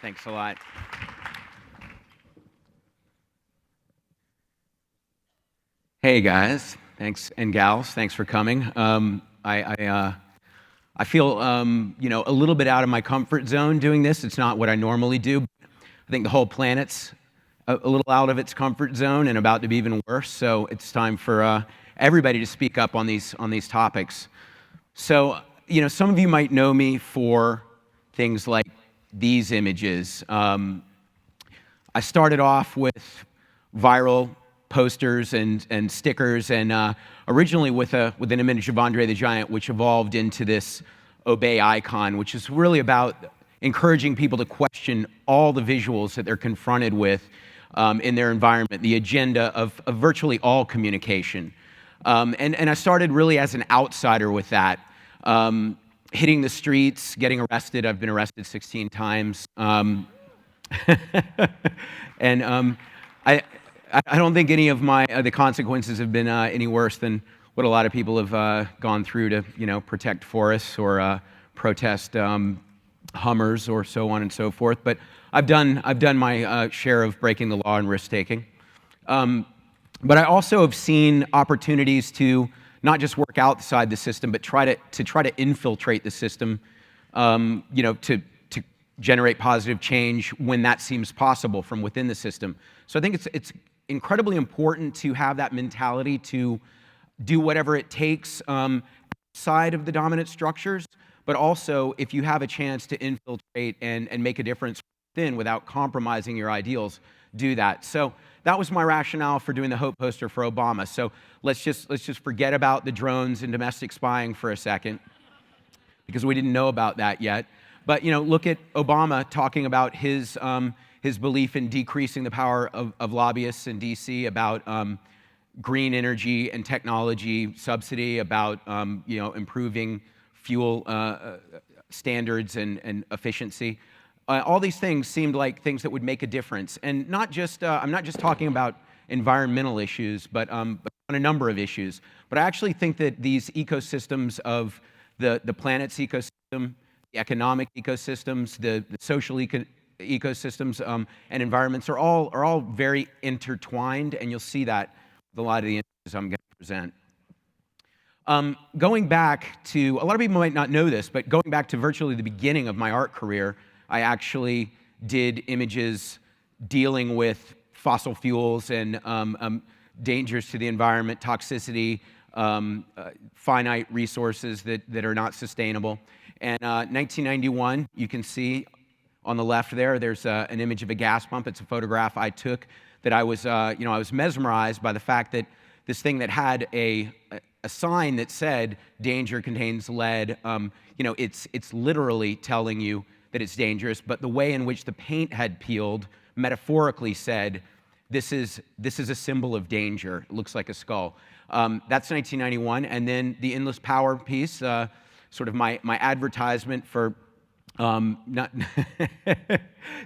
Thanks a lot. Hey guys, thanks, and gals, thanks for coming. I feel a little bit out of my comfort zone doing this. It's not what I normally do. I think the whole planet's a little out of its comfort zone and about to be even worse. So it's time for everybody to speak up on these topics. So some of you might know me for things like these images. I started off with viral posters and stickers, and originally with an image of Andre the Giant, which evolved into this obey icon, which is really about encouraging people to question all the visuals that they're confronted with in their environment, the agenda of virtually all communication. And I started really as an outsider with that, hitting the streets, getting arrested. I've been arrested 16 times. I don't think any of the consequences have been any worse than what a lot of people have gone through to protect forests or protest Hummers or so on and so forth. But I've done my share of breaking the law and risk taking. But I also have seen opportunities to not just work outside the system, but try to infiltrate the system, to generate positive change when that seems possible from within the system. So I think it's incredibly important to have that mentality to do whatever it takes outside of the dominant structures, but also if you have a chance to infiltrate and make a difference within without compromising your ideals, do that. So that was my rationale for doing the Hope poster for Obama. So let's just forget about the drones and domestic spying for a second, because we didn't know about that yet. But look at Obama talking about his belief in decreasing the power of lobbyists in D.C., about green energy and technology subsidy, about improving fuel standards and efficiency. All these things seemed like things that would make a difference, and not just I'm not just talking about environmental issues, but on a number of issues. But I actually think that these ecosystems of the planet's ecosystem, the economic ecosystems, the social ecosystems and environments are all very intertwined, and you'll see that with a lot of the images I'm going to present. Going back to, a lot of people might not know this, but going back to virtually the beginning of my art career, I actually did images dealing with fossil fuels and dangers to the environment, toxicity, finite resources that are not sustainable. And 1991, you can see on the left there's an image of a gas pump. It's a photograph I took that I was mesmerized by the fact that this thing that had a sign that said danger contains lead, it's literally telling you that it's dangerous, but the way in which the paint had peeled metaphorically said, this is a symbol of danger. It looks like a skull. That's 1991, and then the Endless Power piece, sort of my advertisement for not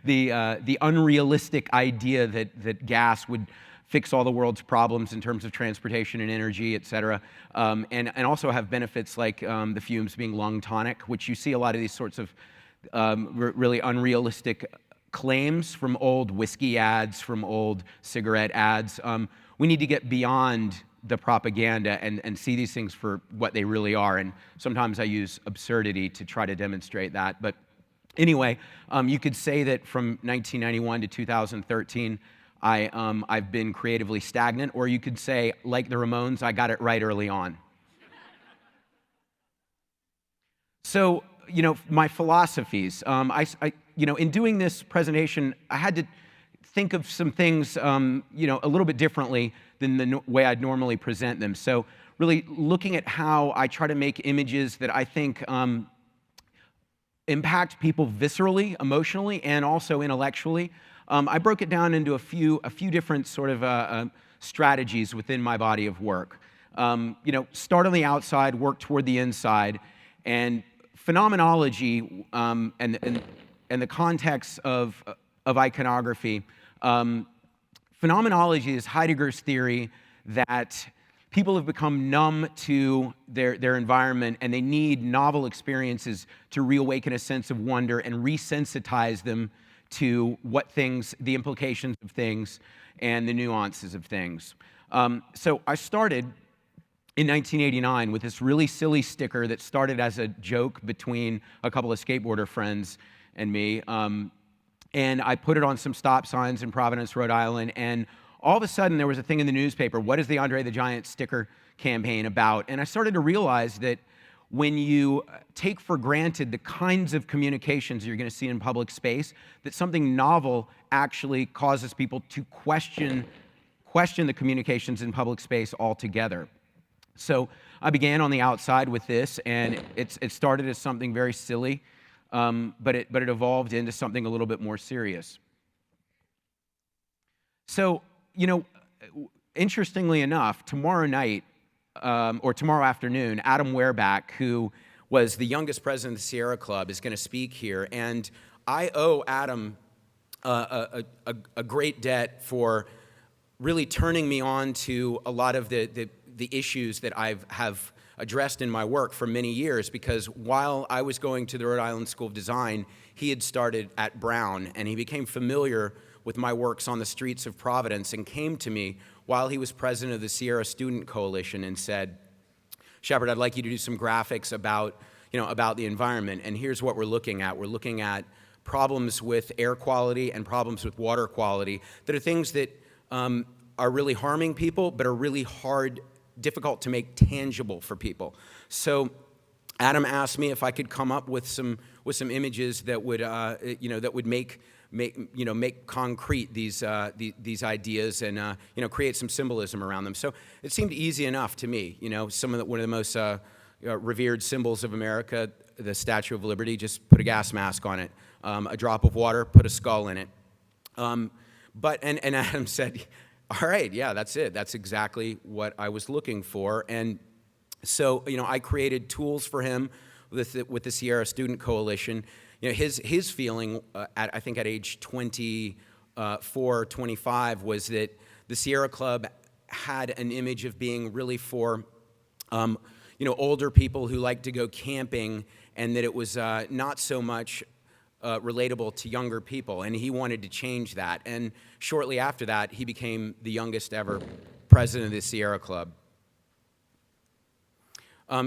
the unrealistic idea that gas would fix all the world's problems in terms of transportation and energy, et cetera, and also have benefits like the fumes being lung tonic, which you see a lot of these sorts of really unrealistic claims from old whiskey ads, from old cigarette ads. We need to get beyond the propaganda and see these things for what they really are. And sometimes I use absurdity to try to demonstrate that. But anyway, you could say that from 1991 to 2013, I've been creatively stagnant, or you could say, like the Ramones, I got it right early on. So, my philosophies. In doing this presentation, I had to think of some things, a little bit differently than the way I'd normally present them. So really looking at how I try to make images that I think impact people viscerally, emotionally, and also intellectually. I broke it down into a few different sort of strategies within my body of work. Start on the outside, work toward the inside, and phenomenology and the context of iconography. Phenomenology is Heidegger's theory that people have become numb to their environment, and they need novel experiences to reawaken a sense of wonder and resensitize them to what things, the implications of things, and the nuances of things. So I started in 1989 with this really silly sticker that started as a joke between a couple of skateboarder friends and me. And I put it on some stop signs in Providence, Rhode Island, and all of a sudden there was a thing in the newspaper, what is the Andre the Giant sticker campaign about? And I started to realize that when you take for granted the kinds of communications you're going to see in public space, that something novel actually causes people to question the communications in public space altogether. So I began on the outside with this, and it started as something very silly, but it evolved into something a little bit more serious. So, interestingly enough, tomorrow night, or tomorrow afternoon, Adam Wehrback, who was the youngest president of the Sierra Club, is going to speak here, and I owe Adam a great debt for really turning me on to a lot of the issues that have addressed in my work for many years, because while I was going to the Rhode Island School of Design, he had started at Brown, and he became familiar with my works on the streets of Providence and came to me while he was president of the Sierra Student Coalition and said, Shepard, I'd like you to do some graphics about the environment, and here's what we're looking at. We're looking at problems with air quality and problems with water quality that are things that are really harming people, but are really difficult to make tangible for people. So Adam asked me if I could come up with some images that would make concrete these ideas and create some symbolism around them. So it seemed easy enough to me. One of the most revered symbols of America, the Statue of Liberty. Just put a gas mask on it, a drop of water, put a skull in it. But Adam said, all right, yeah, that's it. That's exactly what I was looking for. And so, I created tools for him with the Sierra Student Coalition. His feeling, I think at age 24, 25, was that the Sierra Club had an image of being really for, older people who like to go camping, and that it was not so much relatable to younger people, and he wanted to change that. And shortly after that, he became the youngest ever president of the Sierra Club.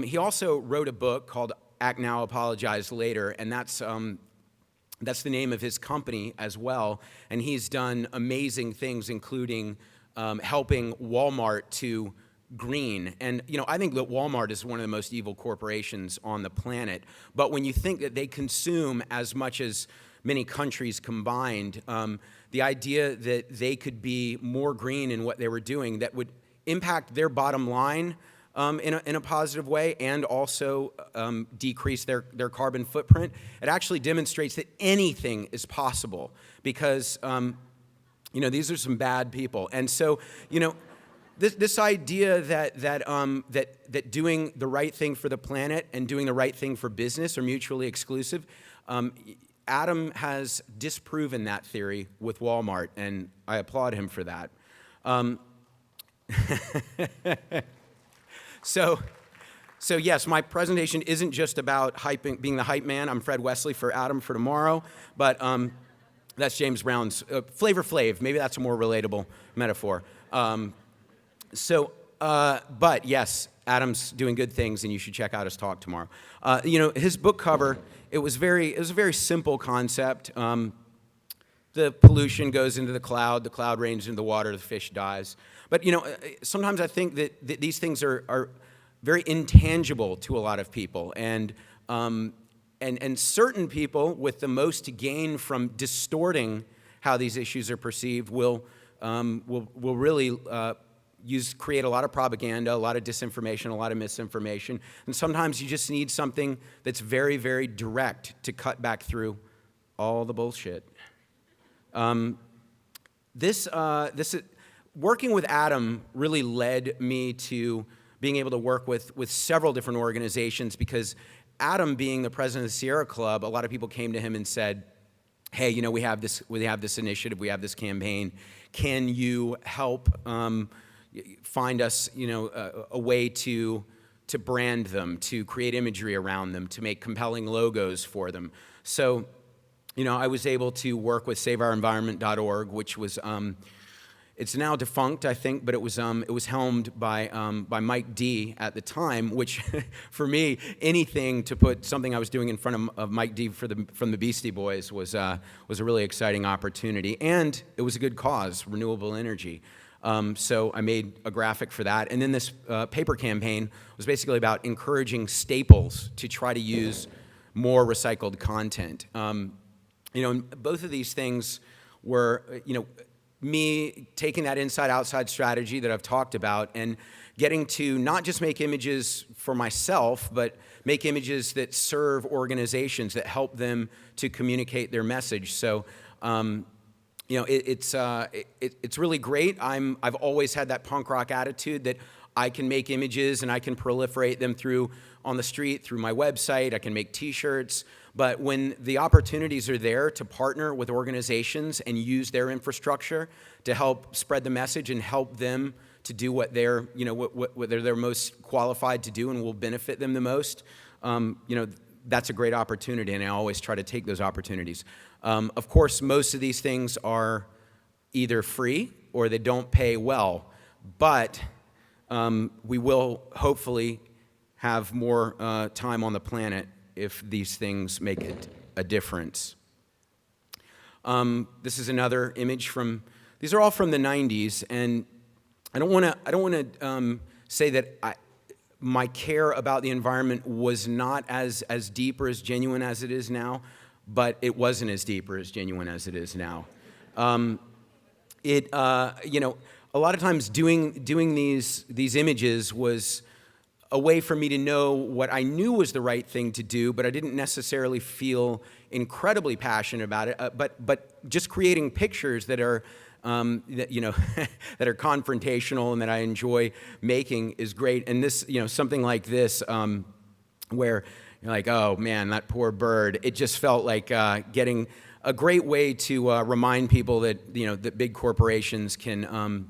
He also wrote a book called Act Now, Apologize Later, and that's the name of his company as well. And he's done amazing things, including helping Walmart to green. And I think that Walmart is one of the most evil corporations on the planet. But when you think that they consume as much as many countries combined, the idea that they could be more green in what they were doing that would impact their bottom line in a positive way, and also decrease their carbon footprint, it actually demonstrates that anything is possible, because these are some bad people. And so this idea that doing the right thing for the planet and doing the right thing for business are mutually exclusive, Adam has disproven that theory with Walmart, and I applaud him for that. So yes, my presentation isn't just about being the hype man. I'm Fred Wesley for Adam for tomorrow, but that's James Brown's Flavor Flav. Maybe that's a more relatable metaphor. But yes, Adam's doing good things, and you should check out his talk tomorrow. His book cover, it was a very simple concept. The pollution goes into the cloud rains into the water, the fish dies. But sometimes I think that these things are very intangible to a lot of people, and certain people with the most to gain from distorting how these issues are perceived will really create a lot of propaganda, a lot of disinformation, a lot of misinformation, and sometimes you just need something that's very, very direct to cut back through all the bullshit. Working with Adam really led me to being able to work with several different organizations, because Adam, being the president of the Sierra Club, a lot of people came to him and said, hey, we have this initiative, we have this campaign. Can you help find us, a way to brand them, to create imagery around them, to make compelling logos for them? So I was able to work with SaveOurEnvironment.org, which was, it's now defunct, I think, but it was helmed by Mike D at the time, which for me, anything to put something I was doing in front of Mike D from the Beastie Boys was a really exciting opportunity, and it was a good cause, renewable energy. So I made a graphic for that, and then this paper campaign was basically about encouraging Staples to try to use more recycled content. Both of these things were, me taking that inside-outside strategy that I've talked about and getting to not just make images for myself, but make images that serve organizations, that help them to communicate their message. So, it's really great. I've always had that punk rock attitude that I can make images and I can proliferate them on the street, through my website. I can make T-shirts. But when the opportunities are there to partner with organizations and use their infrastructure to help spread the message and help them to do what they're most qualified to do and will benefit them the most, that's a great opportunity, and I always try to take those opportunities. Of course, most of these things are either free or they don't pay well, but we will hopefully have more time on the planet if these things make it a difference. This is another image these are all from the 90s, and I don't want to say that my care about the environment was not as deep or as genuine as it is now, but it wasn't as deep or as genuine as it is now. A lot of times doing these images was a way for me to know what I knew was the right thing to do, but I didn't necessarily feel incredibly passionate about it. But just creating pictures that are that are confrontational and that I enjoy making is great. And this, something like this, where you're like, oh man, that poor bird. It just felt like getting a great way to remind people that that big corporations can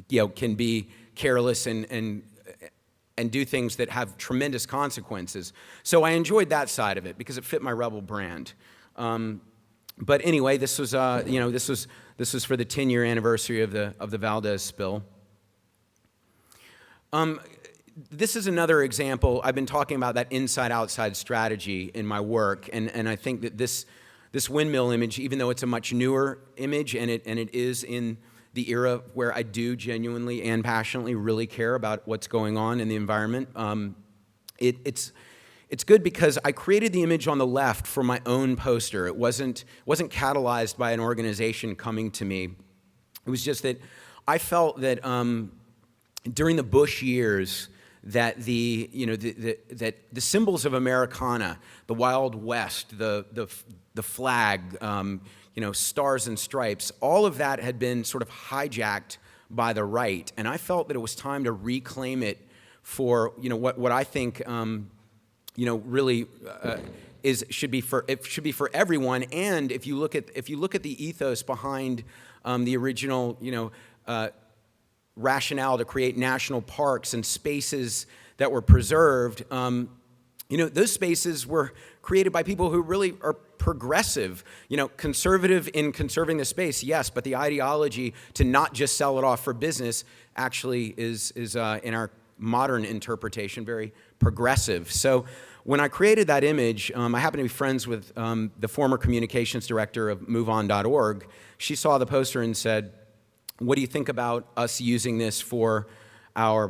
be careless and do things that have tremendous consequences. So I enjoyed that side of it because it fit my Rebel brand. But anyway, this was for the 10-year anniversary of the Valdez spill. This is another example. I've been talking about that inside-outside strategy in my work, and I think that this windmill image, even though it's a much newer image, and it is in the era where I do genuinely and passionately really care about what's going on in the environment. It's good because I created the image on the left for my own poster. It wasn't catalyzed by an organization coming to me. It was just that I felt that during the Bush years that the symbols of Americana, the Wild West, the flag, stars and stripes, all of that had been sort of hijacked by the right, and I felt that it was time to reclaim it for what I think really should be for everyone. And if you look at the ethos behind the original rationale to create national parks and spaces that were preserved, those spaces were created by people who really are progressive, conservative in conserving the space, yes, but the ideology to not just sell it off for business actually is in our modern interpretation very progressive. So when I created that image, I happen to be friends with the former communications director of MoveOn.org. She saw the poster and said, "What do you think about us using this for our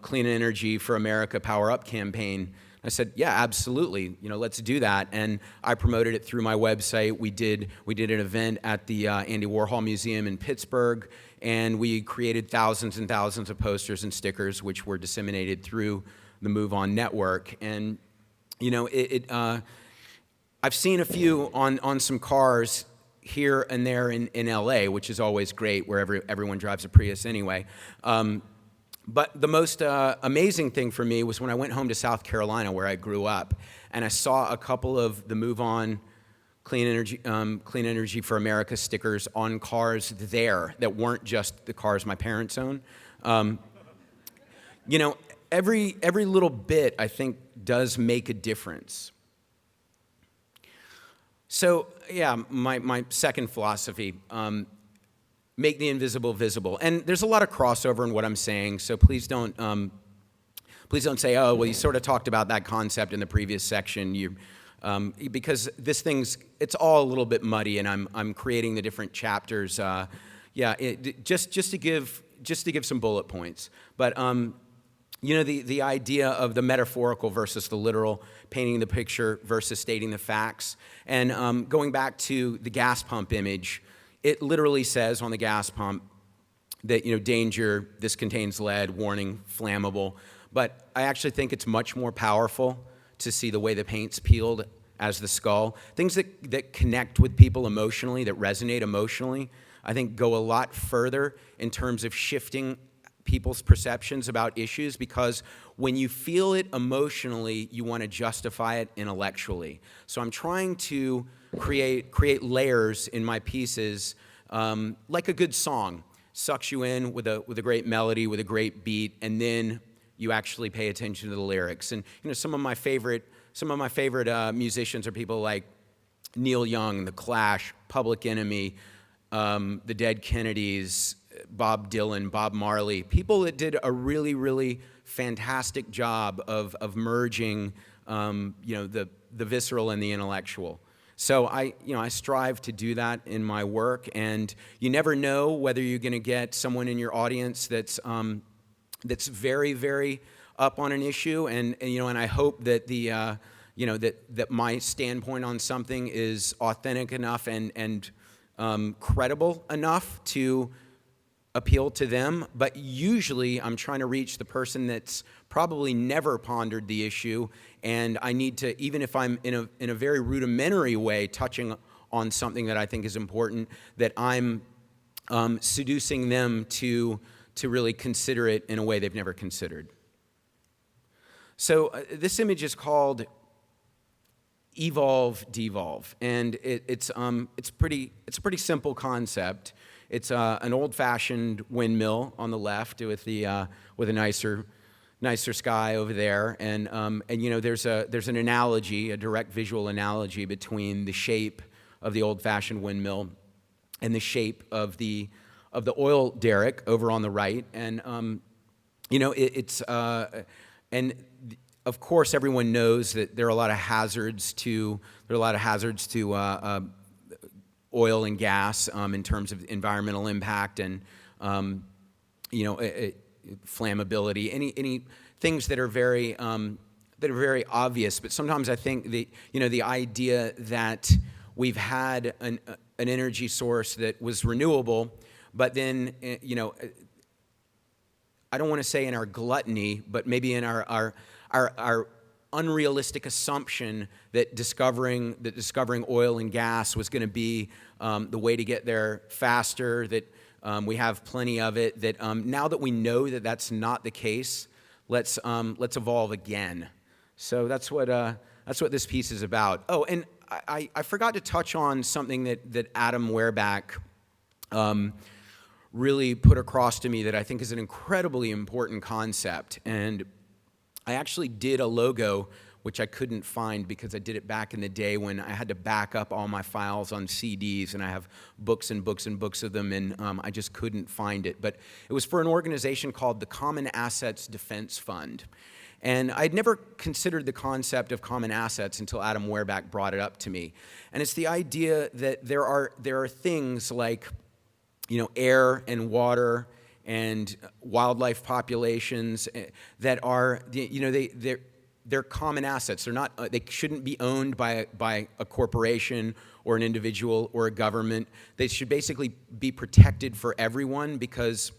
Clean Energy for America Power Up campaign?" I said, "Yeah, absolutely. Let's do that." And I promoted it through my website. We did an event at the Andy Warhol Museum in Pittsburgh, and we created thousands and thousands of posters and stickers, which were disseminated through the Move On network. And I've seen a few on some cars here and there in LA, which is always great, where everyone drives a Prius anyway. But the most amazing thing for me was when I went home to South Carolina, where I grew up, and I saw a couple of the Move On Clean Energy for America stickers on cars there that weren't just the cars my parents own. Every little bit, I think, does make a difference. So, yeah, my second philosophy, make the invisible visible. And there's a lot of crossover in what I'm saying, so please don't say, oh, well, you sort of talked about that concept in the previous section. Because it's all a little bit muddy, and I'm creating the different chapters. Just to give some bullet points. But the idea of the metaphorical versus the literal, painting the picture versus stating the facts, and going back to the gas pump image, it literally says on the gas pump that, danger, this contains lead, warning, flammable. But I actually think it's much more powerful to see the way the paint's peeled as the skull. Things that connect with people emotionally, that resonate emotionally, I think go a lot further in terms of shifting people's perceptions about issues, because when you feel it emotionally, you want to justify it intellectually. So I'm trying to create layers in my pieces, like a good song. Sucks you in with a great melody, with a great beat, and then you actually pay attention to the lyrics. And some of my favorite musicians are people like Neil Young, The Clash, Public Enemy, the Dead Kennedys, Bob Dylan, Bob Marley, people that did a really, really fantastic job of merging, the visceral and the intellectual. So I strive to do that in my work, and you never know whether you're going to get someone in your audience that's very, very up on an issue, and I hope that that my standpoint on something is authentic enough and credible enough to appeal to them. But usually I'm trying to reach the person that's probably never pondered the issue, and I need to, even if I'm in a very rudimentary way touching on something that I think is important, that I'm seducing them to really consider it in a way they've never considered. So this image is called Evolve, Devolve, and it's a pretty simple concept. It's an old-fashioned windmill on the left with a nicer sky over there, and there's an analogy, a direct visual analogy between the shape of the old-fashioned windmill and the shape of the oil derrick over on the right, and and of course everyone knows that there are a lot of hazards to oil and gas in terms of environmental impact and flammability, any things that are very obvious. But sometimes I think the idea that we've had an energy source that was renewable, but then I don't want to say in our gluttony, but maybe in our unrealistic assumption that discovering oil and gas was going to be the way to get there faster, that we have plenty of it, that now that we know that that's not the case, let's evolve again. So that's what this piece is about. Oh, and I forgot to touch on something that Adam Wehrback really put across to me that I think is an incredibly important concept. And I actually did a logo, which I couldn't find because I did it back in the day when I had to back up all my files on CDs, and I have books and books and books of them, and I just couldn't find it. But it was for an organization called the Common Assets Defense Fund. And I'd never considered the concept of common assets until Adam Wehrback brought it up to me. And it's the idea that there are things like air and water and wildlife populations that are they're common assets. They're not. They shouldn't be owned by a corporation or an individual or a government. They should basically be protected for everyone because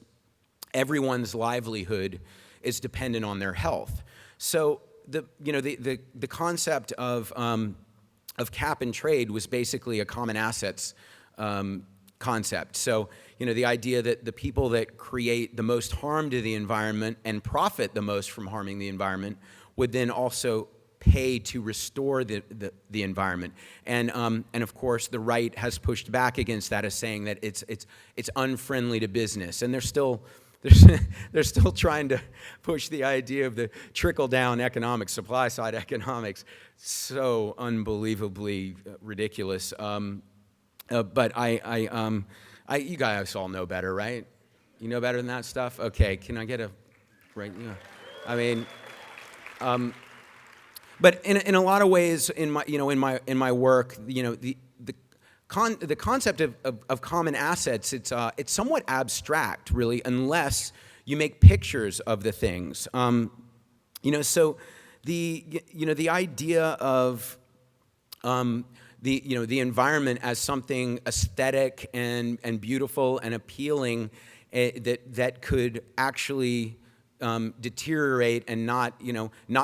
everyone's livelihood is dependent on their health. So the concept of cap and trade was basically a common assets concept. So, the idea that the people that create the most harm to the environment and profit the most from harming the environment would then also pay to restore the environment. And of course, the right has pushed back against that as saying that it's unfriendly to business. And there's still they're still trying to push the idea of the trickle-down economics, supply-side economics. So unbelievably ridiculous. But you guys all know better, right? You know better than that stuff? Okay, can I get a right? Yeah. I mean, but in a lot of ways, in my work, the concept of common assets, it's somewhat abstract, really, unless you make pictures of the things. So the idea of the environment as something aesthetic and beautiful and appealing, that could actually deteriorate and not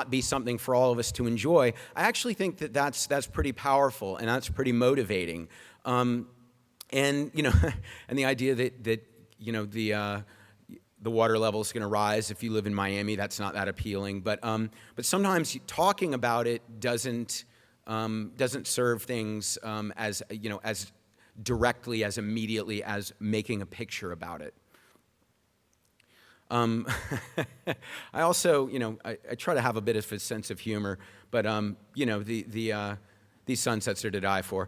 be something for all of us to enjoy. I actually think that's pretty powerful and that's pretty motivating. And and the idea that the water level is going to rise if you live in Miami, that's not that appealing. But sometimes talking about it doesn't serve things as directly, as immediately as making a picture about it. I also, I try to have a bit of a sense of humor, but these sunsets are to die for.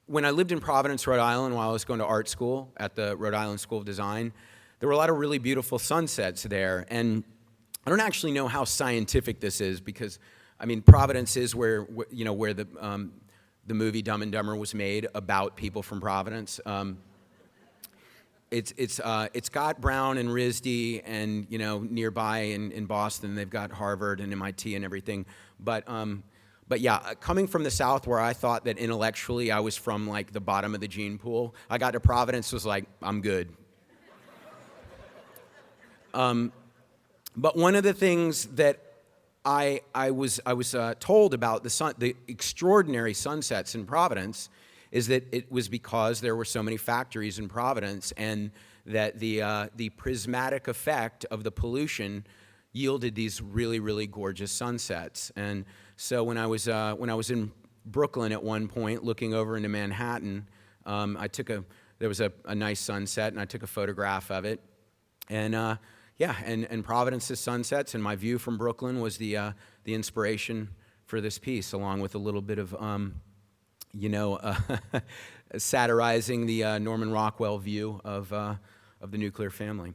When I lived in Providence, Rhode Island, while I was going to art school at the Rhode Island School of Design, there were a lot of really beautiful sunsets there. And I don't actually know how scientific this is, because, Providence is where the movie Dumb and Dumber was made, about people from Providence. It's got Brown and RISD, and nearby in Boston they've got Harvard and MIT and everything. But yeah, coming from the South, where I thought that intellectually I was from like the bottom of the gene pool, I got to Providence, was like, I'm good. But one of the things that I was told about the extraordinary sunsets in Providence is that it was because there were so many factories in Providence, and that the prismatic effect of the pollution yielded these really, really gorgeous sunsets. And so when I was in Brooklyn at one point, looking over into Manhattan, there was a nice sunset, and I took a photograph of it. And and Providence's sunsets, and my view from Brooklyn was the inspiration for this piece, along with a little bit of satirizing the Norman Rockwell view of the nuclear family.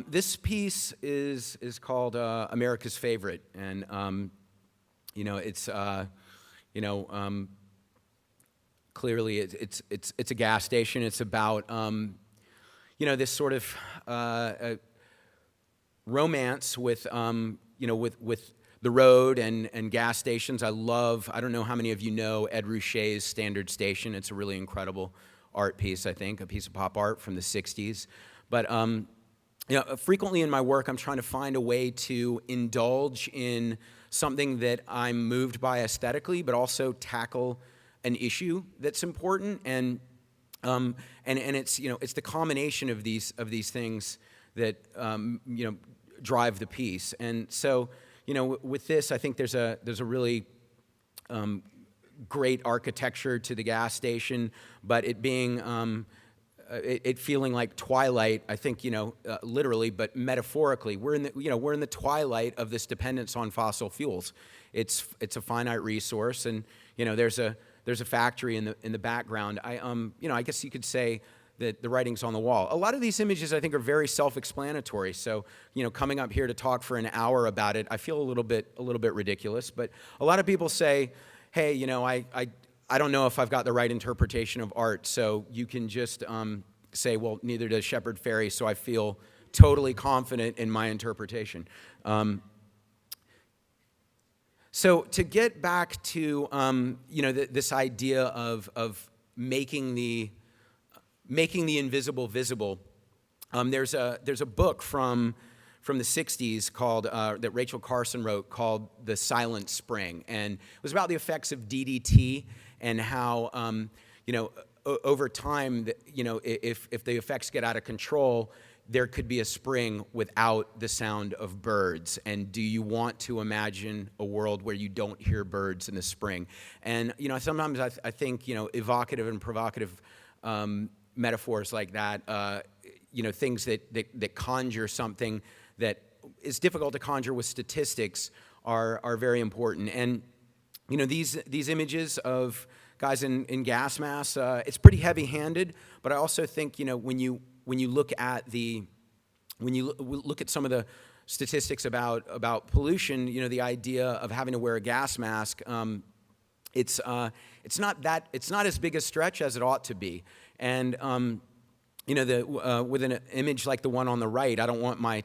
This piece is called America's Favorite, and it's clearly it's a gas station. It's about this sort of romance with with the road and gas stations. I don't know how many of you know Ed Ruscha's Standard Station. It's a really incredible art piece, I think, a piece of pop art from the 60s. But frequently in my work, I'm trying to find a way to indulge in something that I'm moved by aesthetically, but also tackle an issue that's important. And it's it's the combination of these things that drive the piece. And so with this, I think there's a really great architecture to the gas station, but it being it feeling like twilight, I think, literally, but metaphorically, we're in the twilight of this dependence on fossil fuels. It's a finite resource, and there's a factory in the background. I guess you could say that the writing's on the wall. A lot of these images, I think, are very self-explanatory. So, coming up here to talk for an hour about it, I feel a little bit ridiculous. But a lot of people say, hey, I don't know if I've got the right interpretation of art, so you can just say, well, neither does Shepard Fairey, so I feel totally confident in my interpretation. So to get back to this idea of making the invisible visible, there's a book from the 60s called that Rachel Carson wrote, called The Silent Spring, and it was about the effects of DDT and how over time, if the effects get out of control, there could be a spring without the sound of birds. And do you want to imagine a world where you don't hear birds in the spring? And sometimes I think evocative and provocative metaphors like that, things that conjure something that is difficult to conjure with statistics are very important. And these images of guys in gas masks, it's pretty heavy-handed. But I also think when you look at some of the statistics about pollution, the idea of having to wear a gas mask, it's not as big a stretch as it ought to be. And with an image like the one on the right, I don't want my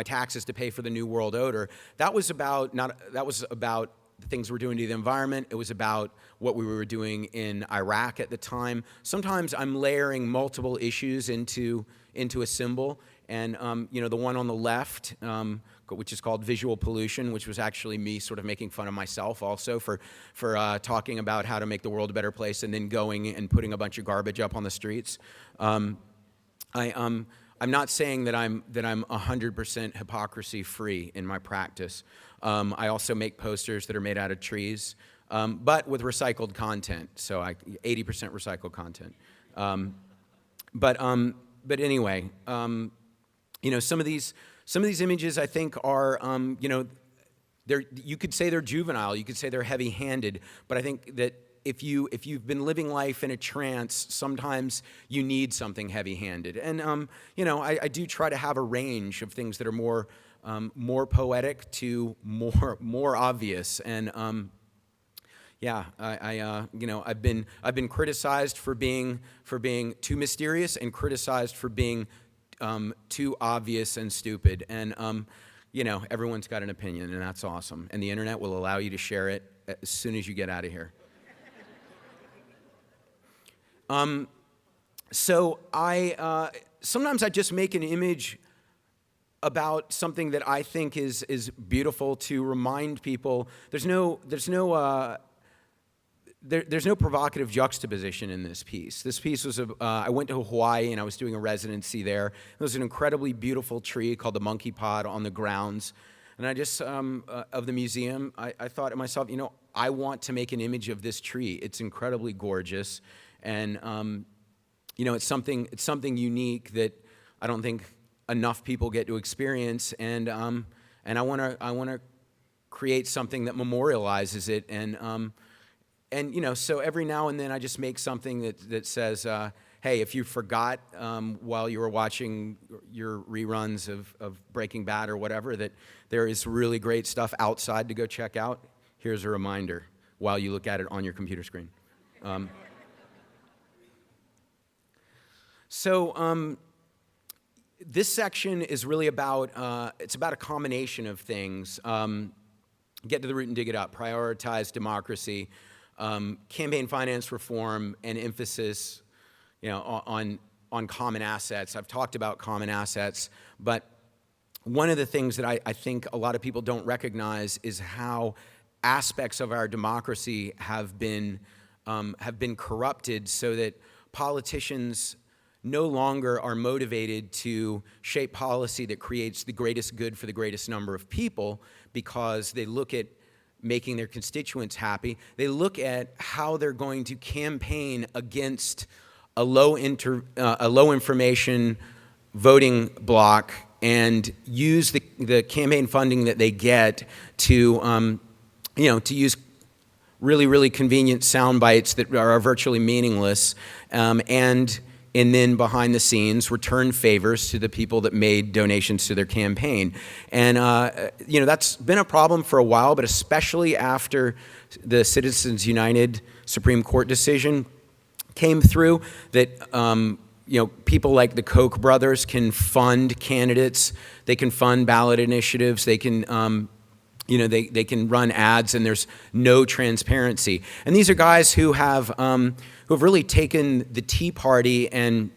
taxes to pay for the New World Order. That was about the things we're doing to the environment. It was about what we were doing in Iraq at the time. Sometimes I'm layering multiple issues into a symbol. And the one on the left, which is called visual pollution, which was actually me sort of making fun of myself also for talking about how to make the world a better place and then going and putting a bunch of garbage up on the streets. I'm not saying that I'm 100% hypocrisy free in my practice. I also make posters that are made out of trees, but with recycled content. So 80% recycled content. But anyway. Some of these images I think are, you could say they're juvenile, you could say they're heavy-handed, but I think that if you've been living life in a trance, sometimes you need something heavy-handed. And I do try to have a range of things that are more poetic to more obvious. And I've been criticized for being too mysterious and criticized for being too obvious and stupid. And, everyone's got an opinion, and that's awesome. And the internet will allow you to share it as soon as you get out of here. So sometimes I just make an image about something that I think is beautiful to remind people. There's no provocative juxtaposition in this piece. This piece was I went to Hawaii and I was doing a residency there. There was an incredibly beautiful tree called the monkey pod on the grounds. And I just, of the museum, I thought to myself, I want to make an image of this tree. It's incredibly gorgeous. And, it's something unique that I don't think enough people get to experience. And I want to create something that memorializes it. And so every now and then I just make something that says, hey, if you forgot while you were watching your reruns of Breaking Bad or whatever that there is really great stuff outside to go check out, here's a reminder while you look at it on your computer screen. So this section is really about, it's about a combination of things. Get to the root and dig it up, prioritize democracy, campaign finance reform, and emphasis, on common assets. I've talked about common assets, but one of the things that I think a lot of people don't recognize is how aspects of our democracy have been corrupted so that politicians no longer are motivated to shape policy that creates the greatest good for the greatest number of people because they look at making their constituents happy. They look at how they're going to campaign against a low information voting bloc and use the campaign funding that they get to use really, really convenient sound bites that are virtually meaningless, and then behind the scenes return favors to the people that made donations to their campaign. And that's been a problem for a while, but especially after the Citizens United Supreme Court decision came through, that people like the Koch brothers can fund candidates, they can fund ballot initiatives, they can they can run ads, and there's no transparency. And these are guys who have really taken the Tea Party and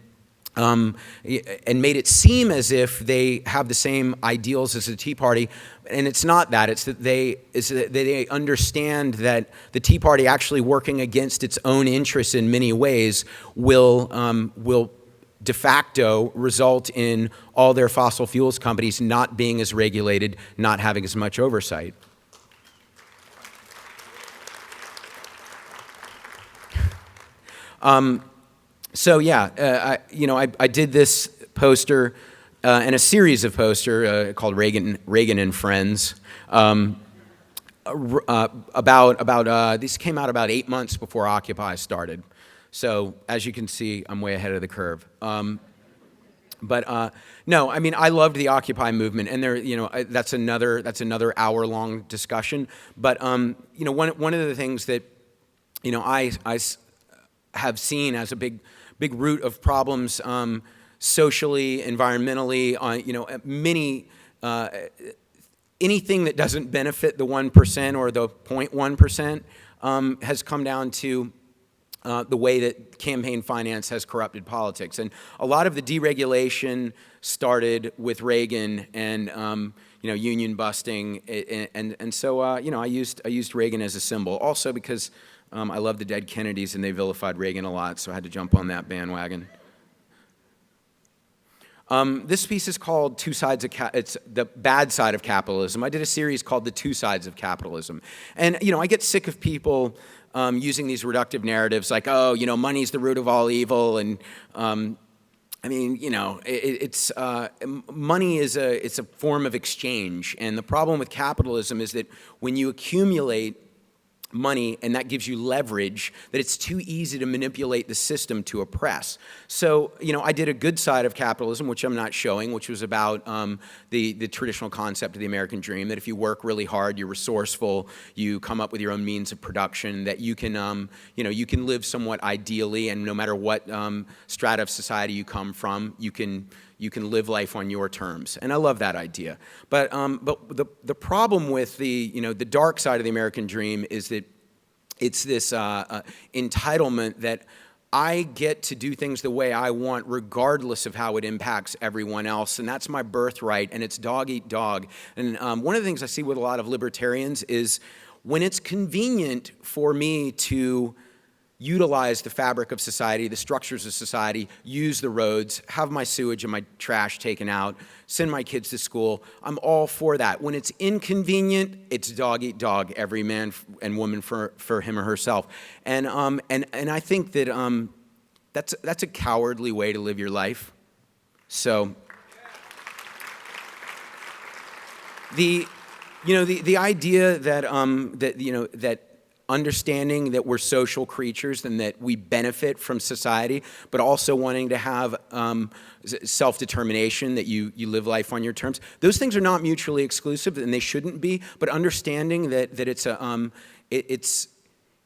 made it seem as if they have the same ideals as the Tea Party, and it's not that. It's that they understand that the Tea Party, actually working against its own interests in many ways, will de facto result in all their fossil fuels companies not being as regulated, not having as much oversight. So yeah, I did this poster and a series of poster called Reagan and Friends. These came out about 8 months before Occupy started. So as you can see, I'm way ahead of the curve. But no, I mean, I loved the Occupy movement, and that's another hour-long discussion. But one of the things that I have seen as a big root of problems, socially, environmentally, many anything that doesn't benefit the 1% or the 0.1% has come down to the way that campaign finance has corrupted politics. And a lot of the deregulation started with Reagan and union busting, and so I used Reagan as a symbol. Also because I love the dead Kennedys and they vilified Reagan a lot, so I had to jump on that bandwagon. This piece is called Two Sides of it's the bad side of capitalism. I did a series called The Two Sides of Capitalism. And, I get sick of people using these reductive narratives like, oh, money's the root of all evil. And, money is it's a form of exchange. And the problem with capitalism is that when you accumulate money and that gives you leverage, that it's too easy to manipulate the system to oppress. So, I did a good side of capitalism, which I'm not showing, which was about the traditional concept of the American dream, that if you work really hard, you're resourceful, you come up with your own means of production, that you can, you can live somewhat ideally, and no matter what strata of society you come from, you can live life on your terms, and I love that idea. But the problem with the dark side of the American dream is that it's this entitlement that I get to do things the way I want, regardless of how it impacts everyone else, and that's my birthright, and it's dog eat dog. And one of the things I see with a lot of libertarians is when it's convenient for me to utilize the fabric of society, the structures of society, use the roads, have my sewage and my trash taken out, send my kids to school, I'm all for that. When it's inconvenient, it's dog eat dog, every man and woman for him or herself. And I think that that's a cowardly way to live your life. So the idea that understanding that we're social creatures and that we benefit from society, but also wanting to have self-determination, that you live life on your terms. Those things are not mutually exclusive, and they shouldn't be, but understanding that it's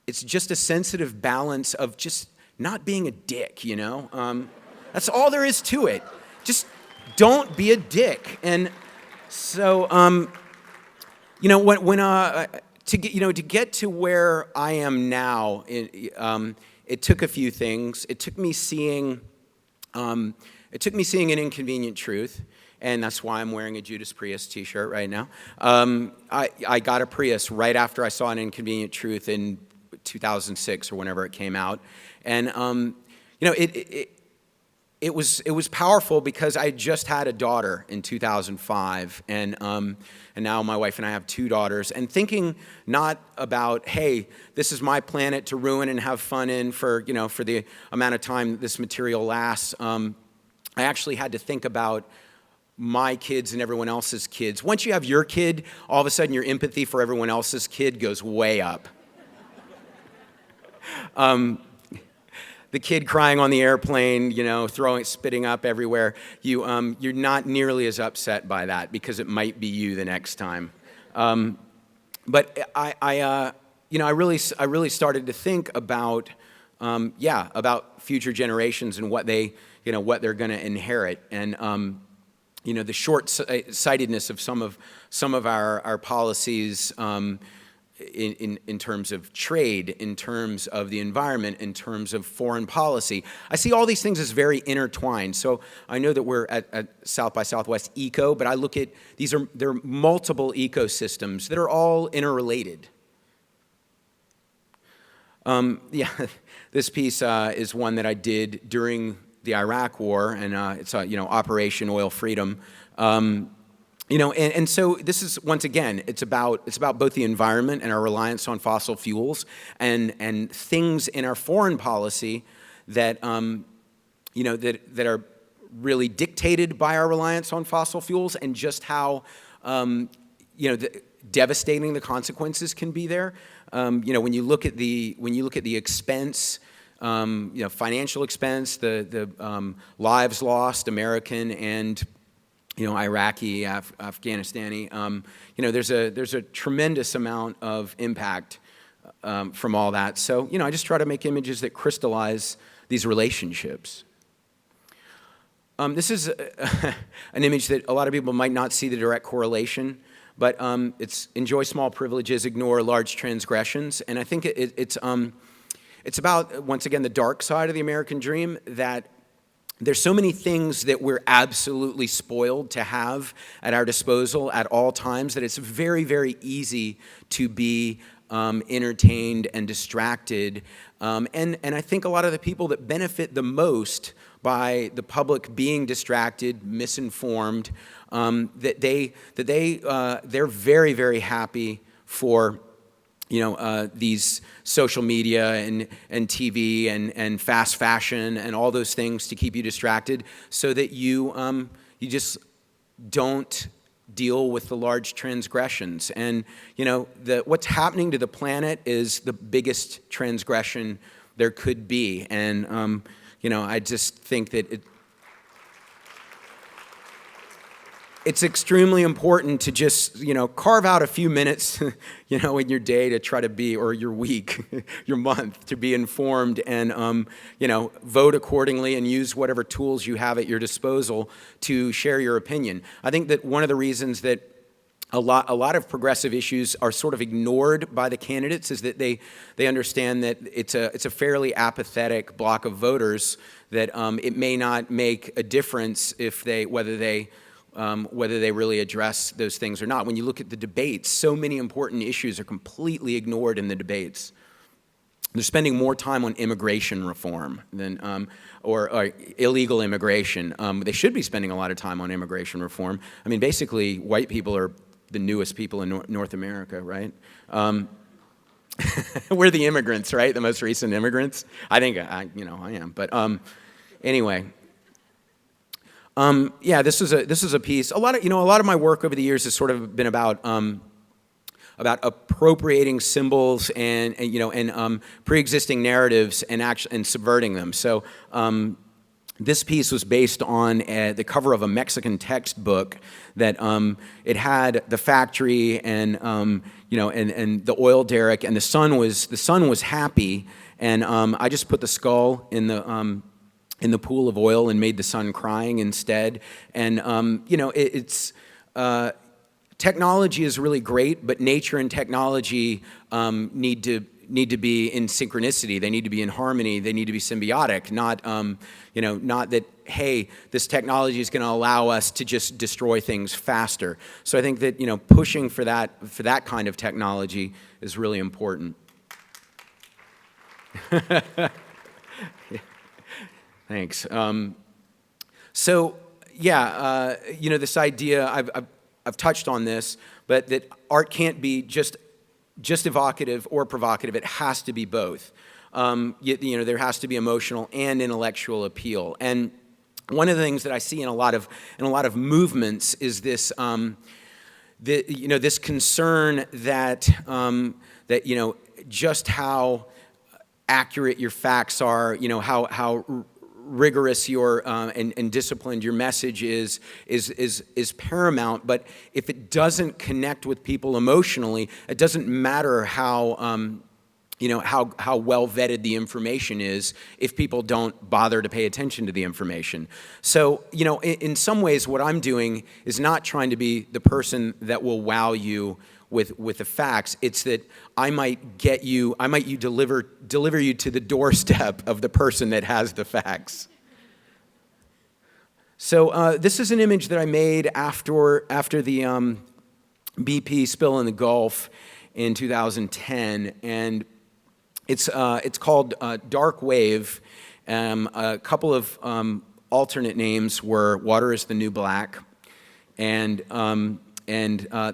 just a sensitive balance of just not being a dick, That's all there is to it. Just don't be a dick. And so, to get to where I am now, it took a few things. It took me seeing an inconvenient truth, and that's why I'm wearing a Judas Prius T-shirt right now. I got a Prius right after I saw an inconvenient truth in 2006 or whenever it came out, and it was powerful because I just had a daughter in 2005, and now my wife and I have two daughters, and thinking not about, hey, this is my planet to ruin and have fun in for the amount of time this material lasts. I actually had to think about my kids and everyone else's kids. Once you have your kid, all of a sudden your empathy for everyone else's kid goes way up. The kid crying on the airplane, spitting up everywhere. You're not nearly as upset by that because it might be you the next time. But I really started to think about, about future generations and what they're going to inherit, and the short-sightedness of some of our policies. In terms of trade, in terms of the environment, in terms of foreign policy. I see all these things as very intertwined. So I know that we're at South by Southwest Eco, but I look at there are multiple ecosystems that are all interrelated. This piece is one that I did during the Iraq War, and it's Operation Oil Freedom. And so this is, once again, it's about both the environment and our reliance on fossil fuels, and things in our foreign policy that that are really dictated by our reliance on fossil fuels, and just how devastating the consequences can be there. When you look at the expense, financial expense, the lives lost, American and Iraqi, Afghanistani, there's a tremendous amount of impact from all that. So I just try to make images that crystallize these relationships. This is an image that a lot of people might not see the direct correlation, but it's enjoy small privileges, ignore large transgressions. And I think it's about, once again, the dark side of the American dream, that there's so many things that we're absolutely spoiled to have at our disposal at all times that it's very, very easy to be entertained and distracted. And I think a lot of the people that benefit the most by the public being distracted, misinformed, they're very, very happy for these social media and TV and fast fashion and all those things to keep you distracted, so that you just don't deal with the large transgressions. And what's happening to the planet is the biggest transgression there could be. And I just think that it's extremely important to just, carve out a few minutes, in your day to try to be, or your week, your month, to be informed and, vote accordingly and use whatever tools you have at your disposal to share your opinion. I think that one of the reasons that a lot of progressive issues are sort of ignored by the candidates is that they understand that it's a fairly apathetic block of voters, that it may not make a difference whether they really address those things or not. When you look at the debates, so many important issues are completely ignored in the debates. They're spending more time on immigration reform than, or illegal immigration. They should be spending a lot of time on immigration reform. I mean, basically, white people are the newest people in North America, right? We're the immigrants, right? The most recent immigrants. I think I am. But anyway. This is a piece. A lot of my work over the years has sort of been about appropriating symbols and pre-existing narratives and subverting them. So this piece was based on the cover of a Mexican textbook that it had the factory and and the oil derrick, and the sun was happy, and I just put the skull in the pool of oil and made the sun crying instead. And technology is really great, but nature and technology need to be in synchronicity. They need to be in harmony. They need to be symbiotic. Not that, hey, this technology is going to allow us to just destroy things faster. So I think that pushing for that kind of technology is really important. Thanks. This idea, I've touched on this, but that art can't be just evocative or provocative. It has to be both. There has to be emotional and intellectual appeal. And one of the things that I see in a lot of movements is this this concern that just how accurate your facts are, how rigorous your and disciplined your message is paramount. But if it doesn't connect with people emotionally, it doesn't matter how well vetted the information is if people don't bother to pay attention to the information. So in some ways, what I'm doing is not trying to be the person that will wow you with the facts. It's that I might deliver you to the doorstep of the person that has the facts. So this is an image that I made after the BP spill in the Gulf in 2010, and it's called Dark Wave. A couple of alternate names were Water is the New Black, and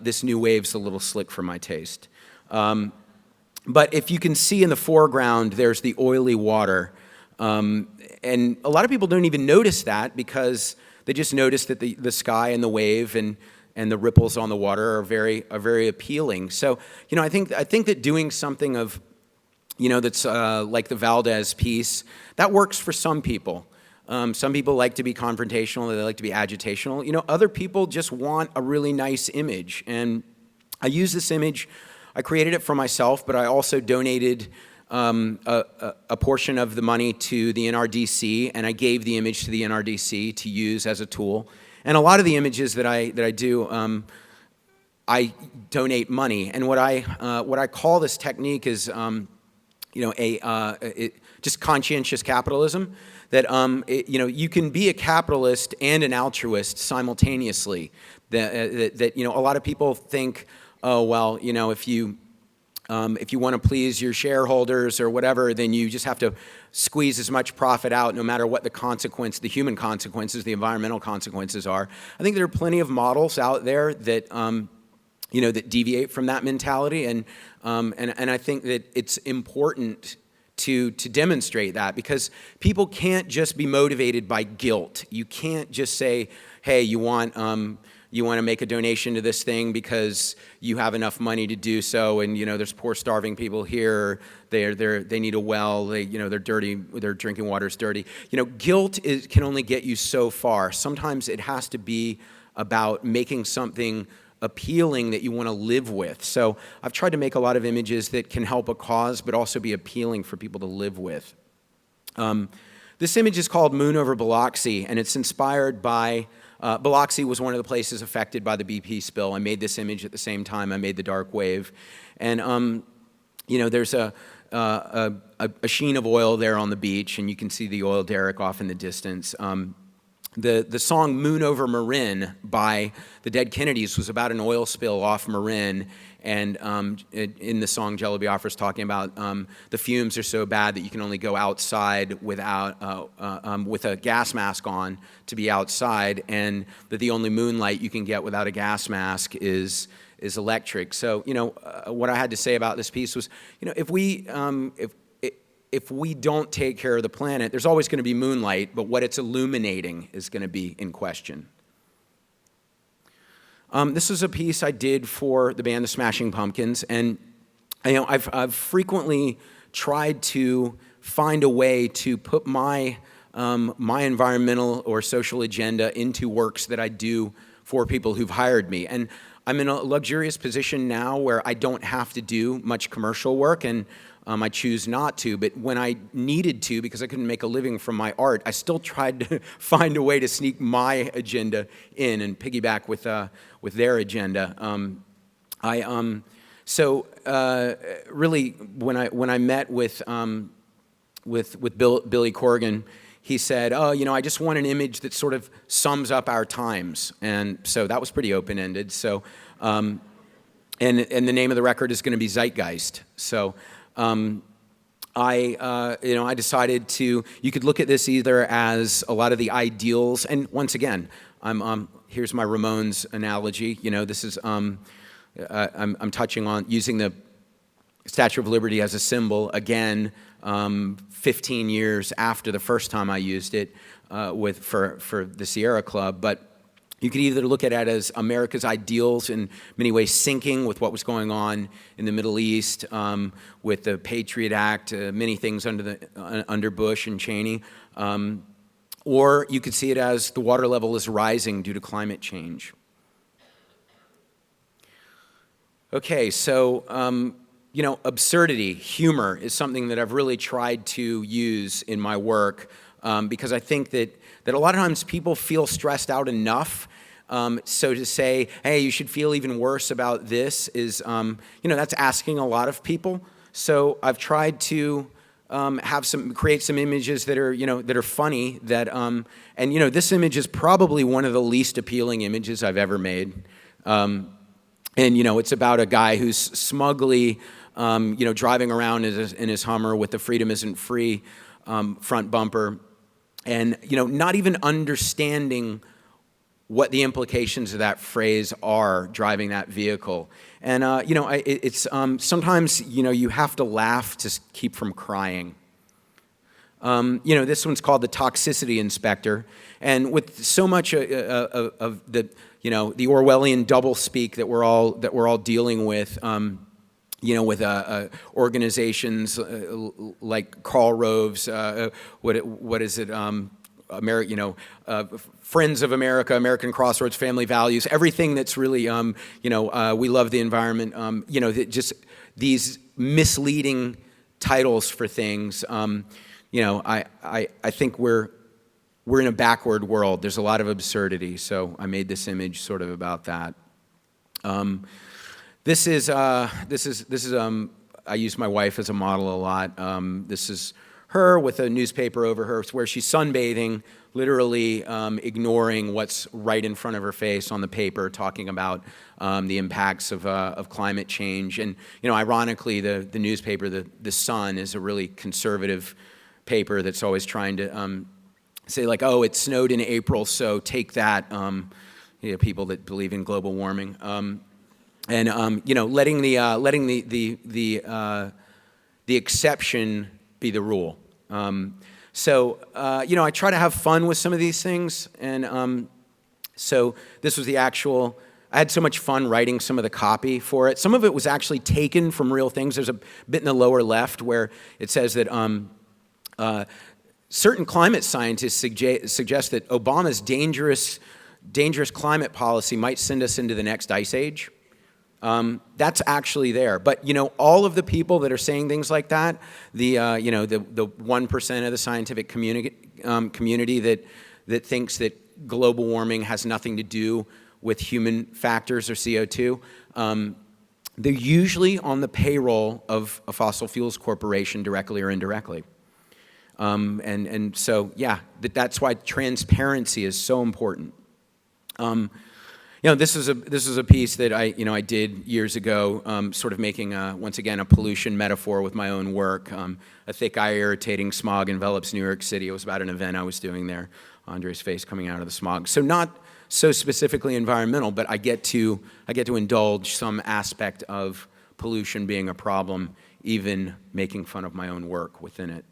this new wave's a little slick for my taste. But if you can see in the foreground, there's the oily water. And a lot of people don't even notice that because they just notice that the sky and the wave and the ripples on the water are very appealing. So, I think that doing something of, that's like the Valdez piece, that works for some people. Some people like to be confrontational, they like to be agitational. Other people just want a really nice image. And I use this image, I created it for myself, but I also donated a portion of the money to the NRDC, and I gave the image to the NRDC to use as a tool. And a lot of the images that I do, I donate money. And what I call this technique is, just conscientious capitalism. That you can be a capitalist and an altruist simultaneously. That a lot of people think, oh well, if you want to please your shareholders or whatever, then you just have to squeeze as much profit out, no matter what the human consequences, the environmental consequences are. I think there are plenty of models out there that that deviate from that mentality, and I think that it's important to demonstrate that, because people can't just be motivated by guilt. You can't just say, hey, you want to make a donation to this thing because you have enough money to do so, and there's poor starving people here, they need a well, they're dirty, their drinking water's dirty. Guilt can only get you so far. Sometimes it has to be about making something appealing that you want to live with. So I've tried to make a lot of images that can help a cause, but also be appealing for people to live with. This image is called Moon over Biloxi, and it's inspired by, Biloxi was one of the places affected by the BP spill. I made this image at the same time I made the dark wave. And, there's a sheen of oil there on the beach, and you can see the oil derrick off in the distance. The song Moon Over Marin by the Dead Kennedys was about an oil spill off Marin, and in the song Jello Biafra's talking about the fumes are so bad that you can only go outside without with a gas mask on to be outside, and that the only moonlight you can get without a gas mask is electric. So what I had to say about this piece was, if we don't take care of the planet, there's always going to be moonlight, but what it's illuminating is going to be in question. This is a piece I did for the band The Smashing Pumpkins, and I've frequently tried to find a way to put my environmental or social agenda into works that I do for people who've hired me. And I'm in a luxurious position now where I don't have to do much commercial work, and I choose not to, but when I needed to, because I couldn't make a living from my art, I still tried to find a way to sneak my agenda in and piggyback with their agenda. Really, when I met with Billy Corgan, he said, "Oh, I just want an image that sort of sums up our times," and so that was pretty open-ended. So, and the name of the record is going to be Zeitgeist. So. I decided to, you could look at this either as a lot of the ideals, and once again, here's my Ramones analogy. This is, I'm touching on using the Statue of Liberty as a symbol, again, 15 years after the first time I used it for the Sierra Club, but you could either look at it as America's ideals in many ways syncing with what was going on in the Middle East, with the Patriot Act, many things under Bush and Cheney, or you could see it as the water level is rising due to climate change. Okay, so absurdity, humor is something that I've really tried to use in my work, because I think that a lot of times people feel stressed out enough. So to say, hey, you should feel even worse about this is, that's asking a lot of people. So I've tried to create some images that are funny. This image is probably one of the least appealing images I've ever made. It's about a guy who's smugly, driving around in his Hummer with the "Freedom Isn't Free" front bumper. And, not even understanding what the implications of that phrase are driving that vehicle. And, it's sometimes, you have to laugh to keep from crying. This one's called the Toxicity Inspector. And with so much of the, the Orwellian doublespeak that we're all dealing with, with organizations like Karl Rove's, what is it? Friends of America, American Crossroads, Family Values, everything that's really, we love the environment, just these misleading titles for things. I think we're in a backward world. There's a lot of absurdity, so I made this image sort of about that. This is I use my wife as a model a lot. This is her with a newspaper over her where she's sunbathing, literally ignoring what's right in front of her face on the paper, talking about the impacts of climate change. And, ironically, the newspaper, the Sun, is a really conservative paper that's always trying to say, like, oh, it snowed in April, so take that, people that believe in global warming. Letting the exception be the rule. I try to have fun with some of these things, and so this was the actual. I had so much fun writing some of the copy for it. Some of it was actually taken from real things. There's a bit in the lower left where it says that certain climate scientists suggest that Obama's dangerous climate policy might send us into the next ice age. That's actually there. But, all of the people that are saying things like that, the 1% of the scientific community that thinks that global warming has nothing to do with human factors or CO2, they're usually on the payroll of a fossil fuels corporation directly or indirectly. That's why transparency is so important. This is a piece that I did years ago, sort of making once again a pollution metaphor with my own work. A thick, eye-irritating smog envelops New York City. It was about an event I was doing there. Andre's face coming out of the smog. So not so specifically environmental, but I get to indulge some aspect of pollution being a problem, even making fun of my own work within it.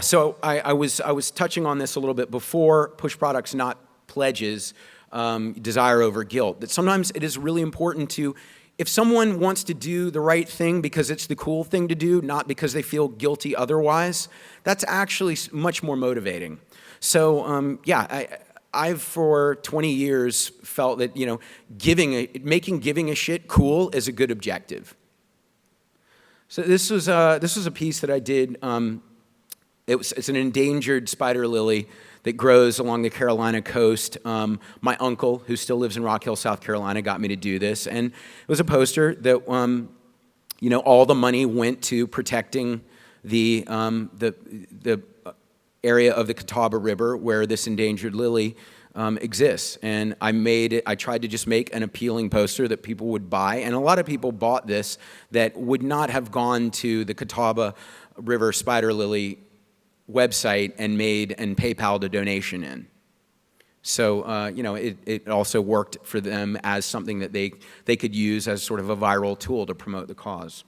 So I was touching on this a little bit before. Push products, not pledges, desire over guilt. That sometimes it is really important to, if someone wants to do the right thing because it's the cool thing to do, not because they feel guilty otherwise, that's actually much more motivating. So I've for 20 years felt that making giving a shit cool is a good objective. So this was a piece that I did. It's an endangered spider lily that grows along the Carolina coast. My uncle, who still lives in Rock Hill, South Carolina, got me to do this, and it was a poster that all the money went to protecting the area of the Catawba River where this endangered lily exists. And I tried to just make an appealing poster that people would buy, and a lot of people bought this that would not have gone to the Catawba River spider lily website and PayPal'd a donation in. So it also worked for them as something that they could use as sort of a viral tool to promote the cause.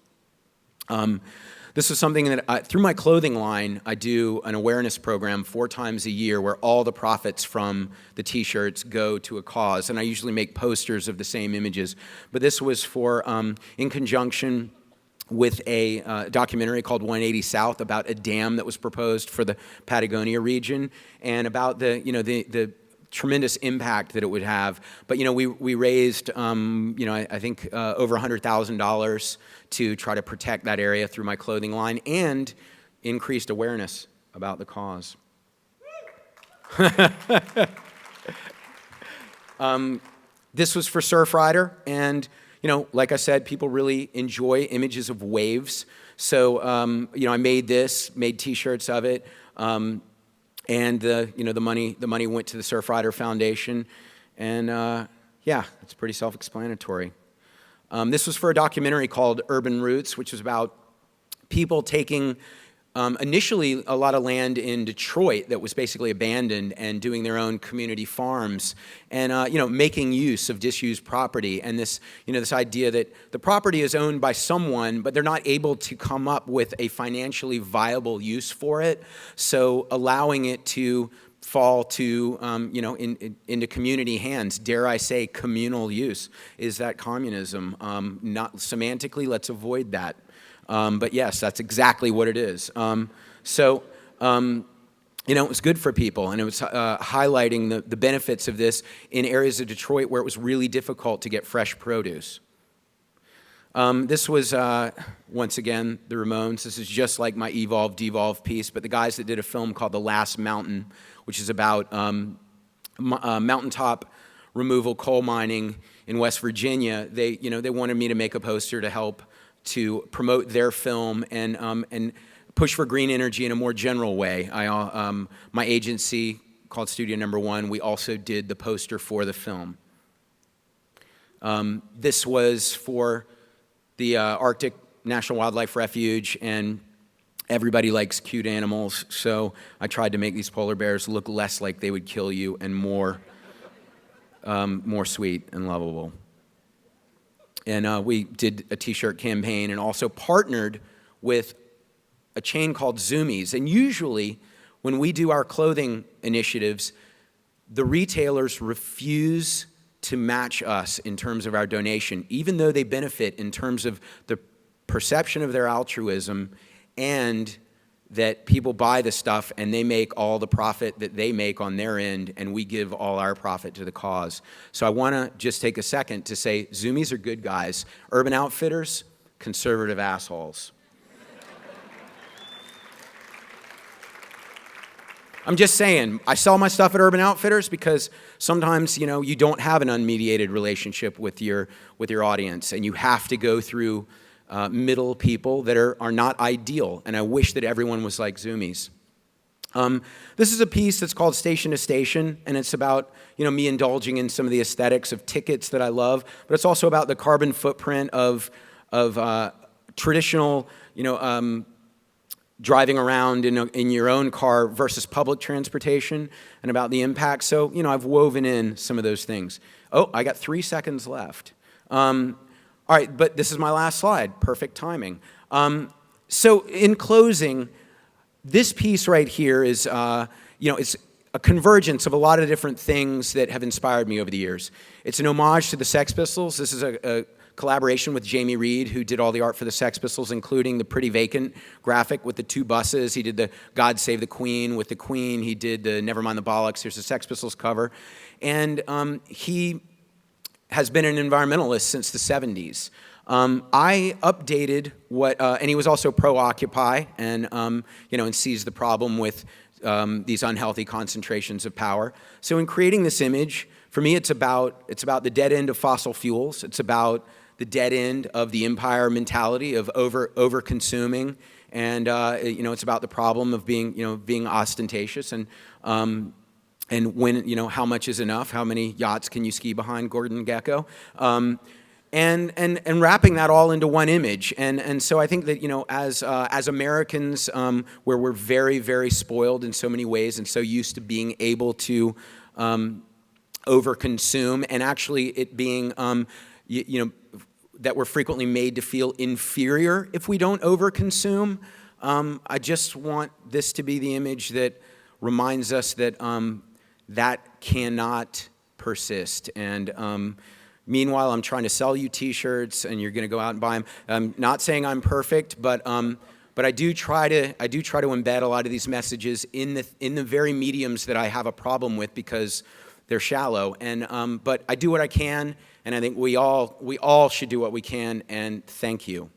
This is something that through my clothing line, I do an awareness program 4 times a year where all the profits from the t-shirts go to a cause, and I usually make posters of the same images. But this was for in conjunction with a documentary called 180 South about a dam that was proposed for the Patagonia region, and about the tremendous impact that it would have. But we raised I think over $100,000 to try to protect that area through my clothing line, and increased awareness about the cause. This was for Surfrider, and like I said, people really enjoy images of waves. So, I made T-shirts of it, and the money went to the Surfrider Foundation, and it's pretty self-explanatory. This was for a documentary called Urban Roots, which was about people taking initially a lot of land in Detroit that was basically abandoned and doing their own community farms and making use of disused property, and this idea that the property is owned by someone but they're not able to come up with a financially viable use for it, so allowing it to fall to into community hands. Dare I say communal use? Is that communism? Not semantically, let's avoid that. But yes, that's exactly what it is. It was good for people, and it was highlighting the benefits of this in areas of Detroit where it was really difficult to get fresh produce. This was, once again, the Ramones. This is just like my Evolve, Devolve piece, but the guys that did a film called The Last Mountain, which is about mountaintop removal coal mining in West Virginia. They wanted me to make a poster to help to promote their film and push for green energy in a more general way. My agency called Studio Number One, we also did the poster for the film. This was for the Arctic National Wildlife Refuge, and everybody likes cute animals, so I tried to make these polar bears look less like they would kill you and more sweet and lovable. And we did a t-shirt campaign and also partnered with a chain called Zoomies. And usually when we do our clothing initiatives, the retailers refuse to match us in terms of our donation, even though they benefit in terms of the perception of their altruism and that people buy the stuff and they make all the profit that they make on their end, and we give all our profit to the cause. So I want to just take a second to say Zoomies are good guys. Urban Outfitters, conservative assholes. I'm just saying, I sell my stuff at Urban Outfitters because sometimes, you don't have an unmediated relationship with your audience, and you have to go through middle people that are not ideal, and I wish that everyone was like Zoomies. This is a piece that's called Station to Station, and it's about me indulging in some of the aesthetics of tickets that I love, but it's also about the carbon footprint of traditional driving around in your own car versus public transportation, and about the impact. So I've woven in some of those things. Oh, I got 3 seconds left. All right, but this is my last slide. Perfect timing. So in closing, this piece right here is, it's a convergence of a lot of different things that have inspired me over the years. It's an homage to the Sex Pistols. This is a collaboration with Jamie Reed, who did all the art for the Sex Pistols, including the Pretty Vacant graphic with the 2 buses. He did the God Save the Queen with the Queen. He did the Nevermind the Bollocks. Here's the Sex Pistols cover. And he has been an environmentalist since the 70s. I updated and he was also pro-Occupy and sees the problem with these unhealthy concentrations of power. So in creating this image, for me, it's about the dead end of fossil fuels. It's about the dead end of the empire mentality of over consuming, and it's about the problem of being ostentatious and when, how much is enough? How many yachts can you ski behind, Gordon Gekko? And wrapping that all into one image. And so I think that, as Americans, where we're very, very spoiled in so many ways and so used to being able to overconsume, and actually it being, that we're frequently made to feel inferior if we don't overconsume, I just want this to be the image that reminds us that that cannot persist. And meanwhile, I'm trying to sell you T-shirts, and you're going to go out and buy them. I'm not saying I'm perfect, but I do try to embed a lot of these messages in the very mediums that I have a problem with because they're shallow. And but I do what I can, and I think we all should do what we can. And thank you.